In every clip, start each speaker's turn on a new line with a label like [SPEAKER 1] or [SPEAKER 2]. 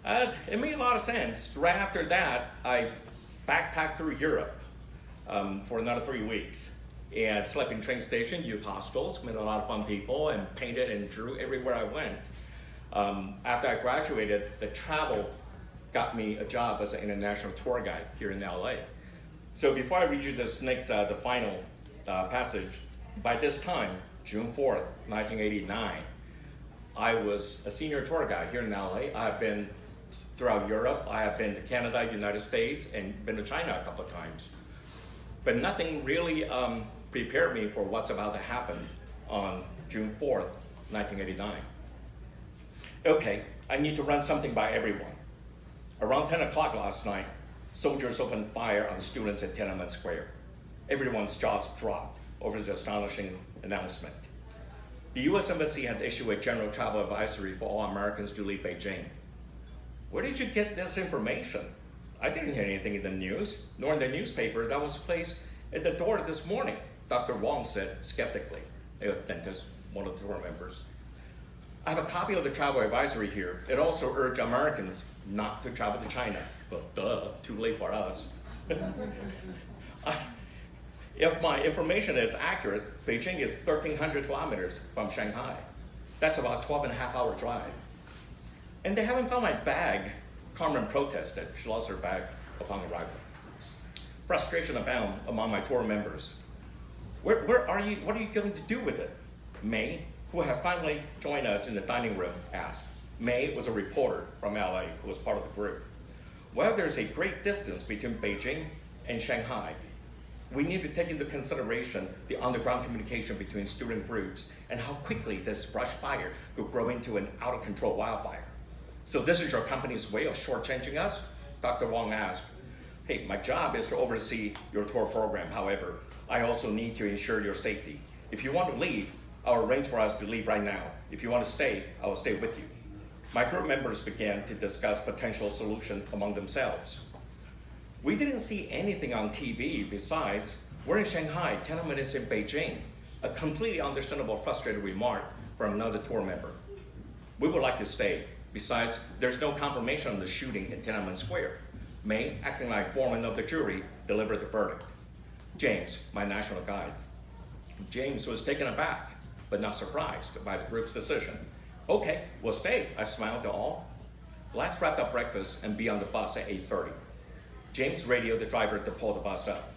[SPEAKER 1] It made a lot of sense. Right after that, I backpacked through Europe for another 3 weeks and slept in train station, youth hostels, met a lot of fun people, and painted and drew everywhere I went. After I graduated, the travel got me a job as an international tour guide here in LA. So before I read you this next, the final passage, by this time, June 4th, 1989, I was a senior tour guide here in LA. I have been throughout Europe. I have been to Canada, United States, and been to China a couple of times. But nothing really prepared me for what's about to happen on June 4th, 1989. Okay, I need to run something by everyone. Around 10 o'clock last night, soldiers opened fire on students at Tiananmen Square. Everyone's jaws dropped over the astonishing announcement. The US Embassy had issued a general travel advisory for all Americans to leave Beijing. Where did you get this information? I didn't hear anything in the news, nor in the newspaper that was placed at the door this morning, Dr. Wong said skeptically. It was dentist, one of the tour members. I have a copy of the travel advisory here. It also urged Americans not to travel to China. Well, duh, too late for us. If my information is accurate, Beijing is 1,300 kilometers from Shanghai. That's about 12.5-hour drive. And they haven't found my bag. Carmen protested. She lost her bag upon arrival. Frustration abound among my tour members. Where are you? What are you going to do with it? May, who had finally joined us in the dining room, asked. May was a reporter from LA who was part of the group. Well, there's a great distance between Beijing and Shanghai. We need to take into consideration the underground communication between student groups and how quickly this brush fire could grow into an out-of-control wildfire. So this is your company's way of shortchanging us? Dr. Wong asked. Hey, my job is to oversee your tour program. However, I also need to ensure your safety. If you want to leave, I'll arrange for us to leave right now. If you want to stay, I will stay with you. My group members began to discuss potential solutions among themselves. We didn't see anything on TV besides, we're in Shanghai, Tiananmen is in Beijing. A completely understandable frustrated remark from another tour member. We would like to stay. Besides, there's no confirmation on the shooting in Tiananmen Square. May, acting like foreman of the jury, delivered the verdict. James, my national guide. James was taken aback, but not surprised by the group's decision. Okay, we'll stay, I smiled to all. Let's wrap up breakfast and be on the bus at 8:30. James radioed the driver to pull the bus up.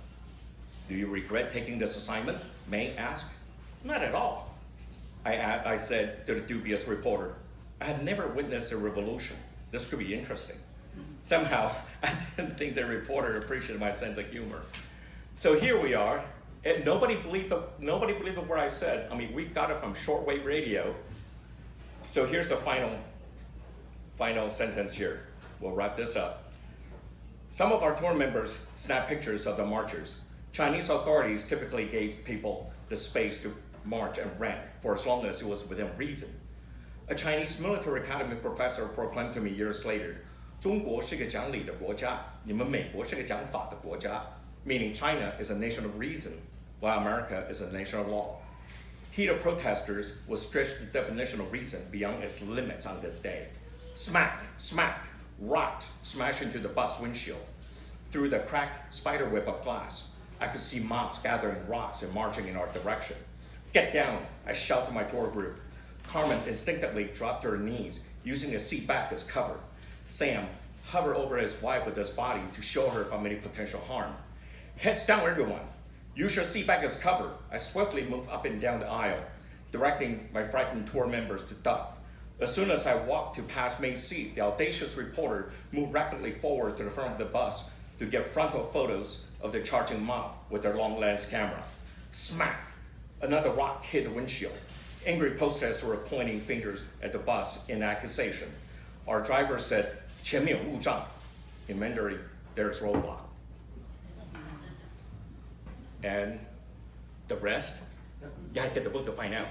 [SPEAKER 1] Do you regret taking this assignment? May asked. Not at all, I said to the dubious reporter. I had never witnessed a revolution. This could be interesting. Somehow, I didn't think the reporter appreciated my sense of humor. So here we are, and nobody believed the word I said. I mean, we got it from shortwave radio. So here's the final sentence here. We'll wrap this up. Some of our tour members snapped pictures of the marchers. Chinese authorities typically gave people the space to march and rant for as long as it was within reason. A Chinese military academy professor proclaimed to me years later, 中国是个讲理的国家，你们美国是个讲法的国家, meaning China is a nation of reason, while America is a nation of law. Heated protesters would stretch the definition of reason beyond its limits on this day. Smack, smack, rocks smash into the bus windshield. Through the cracked spiderweb of glass, I could see mobs gathering rocks and marching in our direction. Get down, I shouted to my tour group. Carmen instinctively dropped to her knees, using the seat back as cover. Sam hovered over his wife with his body to shield her from any potential harm. Heads down, everyone. Use your seat back as cover. I swiftly moved up and down the aisle, directing my frightened tour members to duck. As soon as I walked to past May's seat, the audacious reporter moved rapidly forward to the front of the bus to get frontal photos of the charging mob with their long lens camera. Smack! Another rock hit the windshield. Angry protesters were pointing fingers at the bus in accusation. Our driver said, 前面有路障. In Mandarin, there's roadblock. And the rest, you have to get the book to find out.